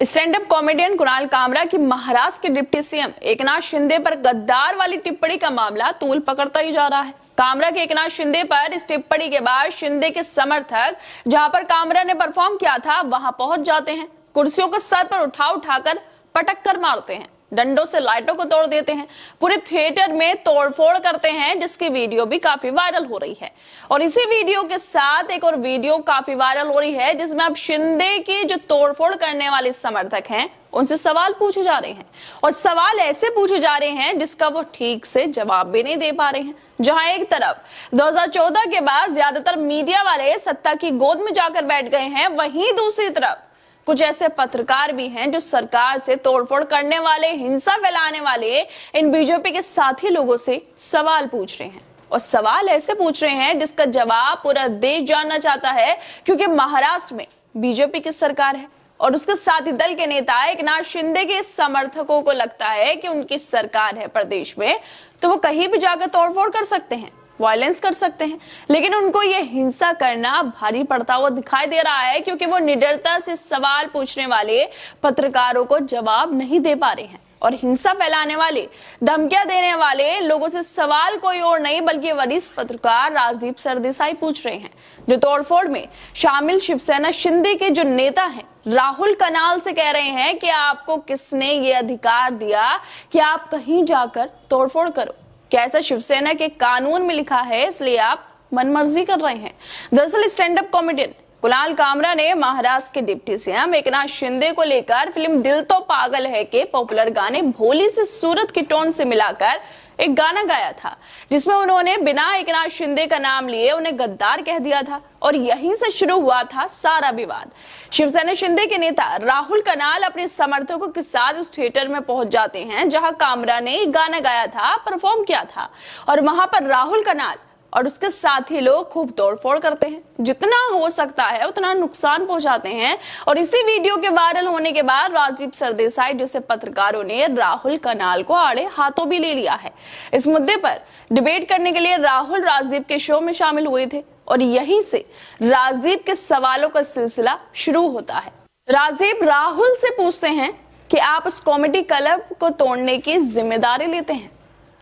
Stand up comedian Kunal Kamra की महाराष्ट्र के deputy CM Eknath Shinde पर गद्दार वाली टिप्पणी का मामला तूल पकड़ता ही जा रहा है। कामरा के एकनाथ शिंदे पर इस टिप्पणी के बाद शिंदे के समर्थक जहां पर कामरा ने परफॉर्म किया था वहां पहुंच जाते हैं, कुर्सियों को सर पर उठाकर पटक कर मारते हैं, डंडों से लाइटों को तोड़ देते हैं, पूरे थिएटर में तोड़फोड़ करते हैं, जिसकी वीडियो भी काफी वायरल हो रही है। और इसी वीडियो के साथ एक और वीडियो काफी वायरल हो रही है जिसमें अब शिंदे की जो तोड़फोड़ करने वाले समर्थक हैं उनसे सवाल पूछे जा रहे हैं, और सवाल ऐसे पूछे जा रहे हैं जिसका वो ठीक से जवाब भी नहीं दे पा रहे हैं। जहां एक तरफ 2014 के बाद ज्यादातर मीडिया वाले सत्ता की गोद में जाकर बैठ गए हैं, वहीं दूसरी तरफ कुछ ऐसे पत्रकार भी हैं जो सरकार से तोड़फोड़ करने वाले, हिंसा फैलाने वाले इन बीजेपी के साथी लोगों से सवाल पूछ रहे हैं, और सवाल ऐसे पूछ रहे हैं जिसका जवाब पूरा देश जानना चाहता है, क्योंकि महाराष्ट्र में बीजेपी की सरकार है और उसके साथी दल के नेता एकनाथ शिंदे के समर्थकों को लगता है कि उनकी सरकार है प्रदेश में तो वो कहीं भी जाकर तोड़फोड़ कर सकते हैं, वायलेंस कर सकते हैं, लेकिन उनको ये हिंसा करना भारी पड़ता हुआ दिखाई दे रहा है, क्योंकि वो निडरता से सवाल पूछने वाले पत्रकारों को जवाब नहीं दे पा रहे हैं। और हिंसा फैलाने वाले, धमकियां देने वाले लोगों से सवाल कोई और नहीं बल्कि वरिष्ठ पत्रकार राजदीप सरदेसाई पूछ रहे हैं, जो तोड़फोड़ में शामिल शिवसेना शिंदे के जो नेता हैं राहुल कनाल से कह रहे हैं कि आपको किसने ये अधिकार दिया कि आप कहीं जाकर तोड़फोड़ करो? क्या ऐसा शिवसेना के कानून में लिखा है इसलिए आप मनमर्जी कर रहे हैं? दरअसल stand up comedian Kunal Kamra ने महाराष्ट्र के डिप्टी सीएम एकनाथ शिंदे को लेकर फिल्म दिल तो पागल है के पॉपुलर गाने भोली से सूरत की टोन से मिलाकर एक गाना गाया था, जिसमें उन्होंने बिना एकनाथ शिंदे का नाम लिए उन्हें गद्दार कह दिया था, और यहीं से शुरू हुआ था सारा विवाद। शिवसेना शिंदे के नेता राहुल कनाल अपने समर्थकों के साथ उस थिएटर में पहुंच जाते हैं जहां कामरा ने गाना गाया था, परफॉर्म किया था, और वहां पर राहुल कनाल और उसके साथी लोग खूब तोड़फोड़ करते हैं, जितना हो सकता है उतना नुकसान पहुंचाते हैं। और इसी वीडियो के वायरल होने के बाद राजदीप सरदेसाई जैसे पत्रकारों ने राहुल कनाल को आड़े हाथों भी ले लिया है। इस मुद्दे पर डिबेट करने के लिए राहुल राजदीप के शो में शामिल हुए थे, और यहीं से राजदीप के सवालों का सिलसिला शुरू होता है। राजदीप राहुल से पूछते हैं कि आप उस कॉमेडी क्लब को तोड़ने की जिम्मेदारी लेते हैं,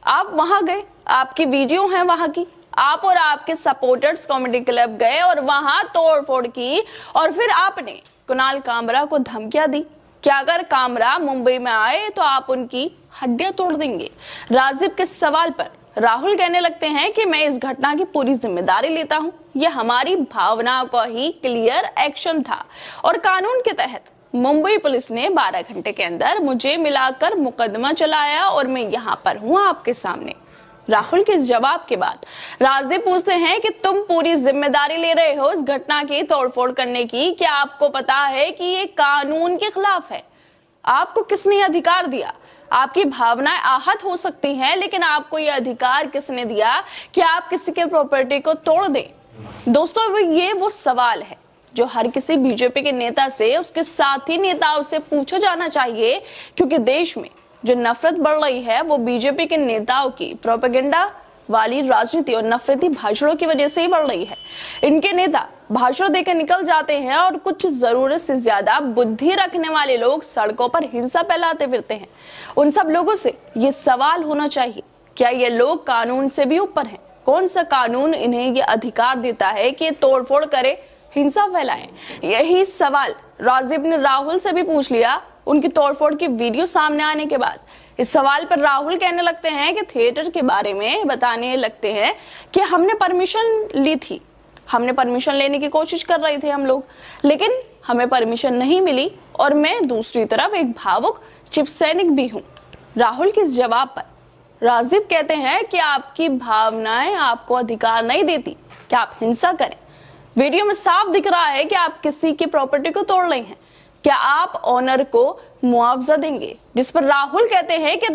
आप वहां गए, आपकी वीडियो है वहां की, आप और आपके सपोर्टर्स कॉमेडी क्लब गए और वहां तोड़फोड़ की, और फिर आपने कुणाल कामरा को धमकियां दी कि अगर कामरा मुंबई में आए तो आप उनकी हड्डियां तोड़ देंगे। राजदीप के सवाल पर राहुल कहने लगते हैं कि मैं इस घटना की पूरी जिम्मेदारी लेता हूं, यह हमारी भावना का ही क्लियर एक्शन था, और कानून के तहत मुंबई पुलिस ने 12 घंटे के अंदर मुझे मिलाकर मुकदमा चलाया और मैं यहाँ पर हूँ आपके सामने। राहुल के इस जवाब के बाद राजदीप पूछते हैं कि तुम पूरी जिम्मेदारी ले रहे हो इस घटना की तोड़फोड़ करने की, क्या आपको पता है कि ये कानून के खिलाफ है? आपको किसने अधिकार दिया? आपकी भावनाएं आहत हो सकती हैं, लेकिन आपको ये अधिकार किसने दिया कि आप किसी के प्रॉपर्टी को तोड़ दें? दोस्तों, ये वो सवाल है जो हर किसी बीजेपी के नेता से, उसके साथी नेताओं से पूछा जाना चाहिए, क्योंकि देश में जो नफरत बढ़ रही है वो बीजेपी के नेताओं की प्रोपेगेंडा वाली राजनीति और नफरती भाषणों की वजह से ही बढ़ रही है। इनके नेता भाषण देकर निकल जाते हैं और कुछ जरूरत से ज्यादा बुद्धि रखने वाले लोग सड़कों पर हिंसा फैलाते फिरते हैं। उन सब लोगों से ये सवाल होना चाहिए, क्या ये लोग कानून से भी ऊपर हैं? कौन सा कानून इन्हें ये अधिकार देता है कि तोड़फोड़ करे, हिंसा फैलाएं? यही सवाल राजदीप ने राहुल से भी पूछ लिया उनकी तोड़फोड़ की वीडियो सामने आने के बाद। इस सवाल पर राहुल कहने लगते हैं कि थिएटर के बारे में बताने लगते हैं कि हमने परमिशन ली थी, हमने परमिशन लेने की कोशिश कर रहे थे हम लोग, लेकिन हमें परमिशन नहीं मिली, और मैं दूसरी तरफ एक भावुक शिव सैनिक भी हूँ। राहुल के इस जवाब पर राजदीप कहते हैं कि आपकी भावनाएं आपको अधिकार नहीं देती कि आप हिंसा करें। वीडियो में साफ दिख रहा है कि आप किसी की प्रॉपर्टी को तोड़ रहे हैं, क्या आप ऑनर को मुआवजा देंगे? जिस पर राहुल कहते हैं कि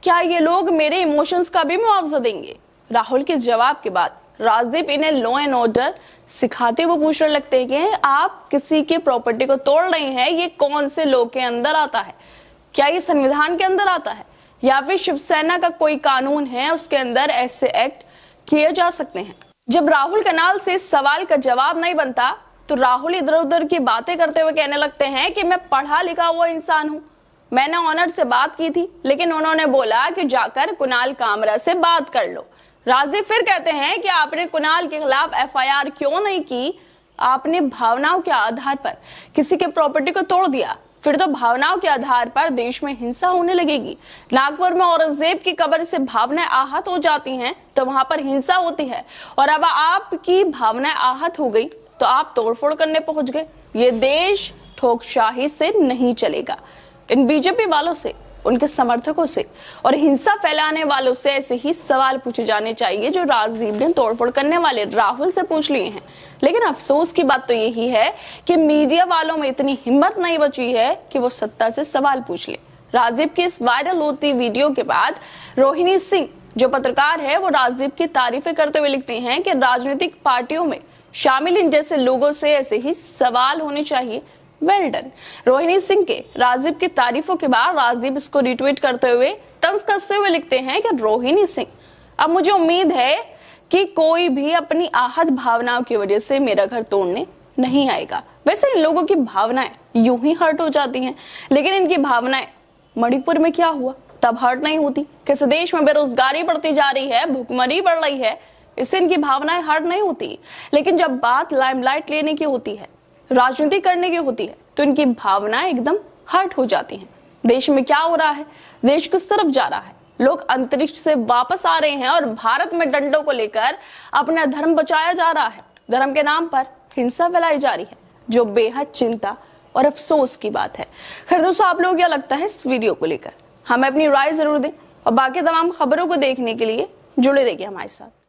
क्या ये लोग मेरे इमोशंस का भी मुआवजा देंगे? राहुल के जवाब के बाद राजदीप इन्हें लॉ एंड ऑर्डर सिखाते हुए पूछने लगते हैं कि आप किसी की प्रॉपर्टी को तोड़ रहे हैं, ये कौन से लॉ के अंदर आता है? क्या ये संविधान के अंदर आता है, या फिर शिवसेना का कोई कानून है उसके अंदर ऐसे एक्ट किए जा सकते हैं? जब राहुल कनाल से इस सवाल का जवाब नहीं बनता तो राहुल इधर उधर की बातें करते हुए कहने लगते हैं कि मैं पढ़ा लिखा हुआ इंसान हूं, मैंने ऑनर से बात की थी, लेकिन उन्होंने बोला कि जाकर कुणाल कामरा से बात कर लो। राजदीप फिर कहते हैं कि आपने कुणाल के खिलाफ एफआईआर क्यों नहीं की, आपने भावनाओं के आधार पर किसी के प्रॉपर्टी को तोड़ दिया, फिर तो भावनाओं के आधार पर देश में हिंसा होने लगेगी। नागपुर में औरंगजेब की कब्र से भावनाएं आहत हो जाती हैं तो वहां पर हिंसा होती है, और अब आपकी भावनाएं आहत हो गई तो आप तोड़फोड़ करने पहुंच गए। ये देश ठोकशाही से नहीं चलेगा। इन बीजेपी वालों से, उनके समर्थकों से और हिंसा फैलाने वालों से ऐसे ही सवाल पूछे जाने चाहिए जो राजदीप ने तोड़फोड़ करने वाले राहुल से पूछ लिए हैं। लेकिन अफसोस की बात तो यही है कि मीडिया वालों में इतनी हिम्मत नहीं बची है कि वो सत्ता से सवाल पूछ ले। राजदीप की इस वायरल होती वीडियो के बाद रोहिणी सिंह जो पत्रकार है वो राजदीप की तारीफें करते हुए लिखते हैं कि राजनीतिक पार्टियों में शामिल इन जैसे लोगों से ऐसे ही सवाल होने चाहिए। Well done. रोहिणी सिंह के राजदीप की तारीफों के बाद राजदीप इसको रिट्वीट करते हुए तंज कसते हुए लिखते हैं कि रोहिणी सिंह, अब मुझे उम्मीद है कि कोई भी अपनी आहत भावनाओं की वजह से मेरा घर तोड़ने नहीं आएगा। वैसे इन लोगों की भावनाएं यूं ही हर्ट हो जाती हैं, लेकिन इनकी भावनाएं मणिपुर में क्या हुआ तब हर्ट नहीं होती। किस देश में बेरोजगारी बढ़ती जा रही है, भूखमरी बढ़ रही है, इससे इनकी भावनाएं हर्ट नहीं होती। लेकिन जब बात लाइमलाइट लेने की होती है, राजनीति करने की होती है, तो इनकी भावनाएं एकदम हर्ट हो जाती हैं। देश में क्या हो रहा है, देश किस तरफ जा रहा है, लोग अंतरिक्ष से वापस आ रहे हैं और भारत में डंडों को लेकर अपना धर्म बचाया जा रहा है। धर्म के नाम पर हिंसा फैलाई जा रही है, जो बेहद चिंता और अफसोस की बात है। खैर दोस्तों, आप लोग क्या लगता है इस वीडियो को लेकर, हमें अपनी राय जरूर दें और बाकी तमाम खबरों को देखने के लिए जुड़े रहिए हमारे साथ।